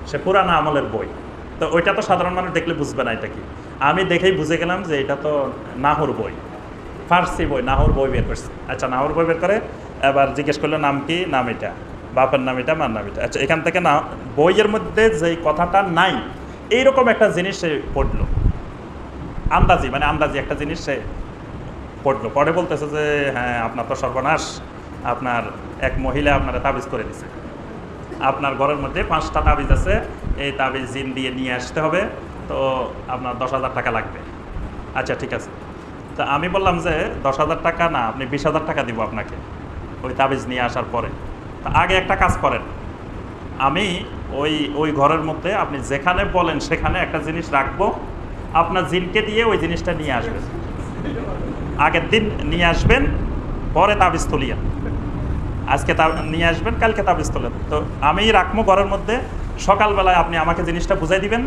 সে পুরানো আমলের বই। তো ওইটা তো সাধারণ মানুষ দেখলে বুঝবে না এটা কি। আমি দেখেই বুঝে গেলাম যে এটা তো নাহর বই, ফার্সি বই, নাহর বই বের করছে। আচ্ছা, নাহর বই বের করে এবার জিজ্ঞেস করলো নাম কি, নাম এটা, বাপের নাম এটা, মার নাম এটা। আচ্ছা, এখান থেকে না বইয়ের মধ্যে যেই কথাটা নাই এইরকম একটা জিনিস সে পড়লো, আন্দাজি, মানে আন্দাজি একটা জিনিস সে পড়লো। পরে বলতেছে যে হ্যাঁ আপনার তো সর্বনাশ, আপনার এক মহিলা আপনারা তাবিজ করে দিছে, আপনার ঘরের মধ্যে 5টা তাবিজ আছে, এই তাবিজ জিন দিয়ে নিয়ে আসতে হবে, তো আপনার 10,000 টাকা লাগবে। আচ্ছা ঠিক আছে। তো আমি বললাম যে 10,000 টাকা না, আপনি 20,000 টাকা দিব আপনাকে ওই তাবিজ নিয়ে আসার পরে। তা আগে একটা কাজ করেন, আমি ওই ঘরের মধ্যে আপনি যেখানে বলেন সেখানে একটা জিনিস রাখবো, আপনার জিনকে দিয়ে ওই জিনিসটা নিয়ে আসবেন, আগের দিন নিয়ে আসবেন, পরে তাবিজ তুলিয়া, আজকে নিয়ে আসবেন, কালকে তাবিজ তোলেন। তো আমি রাখবো ঘরের মধ্যে, সকালবেলায় আপনি আমাকে জিনিসটা বুঝাই দিবেন,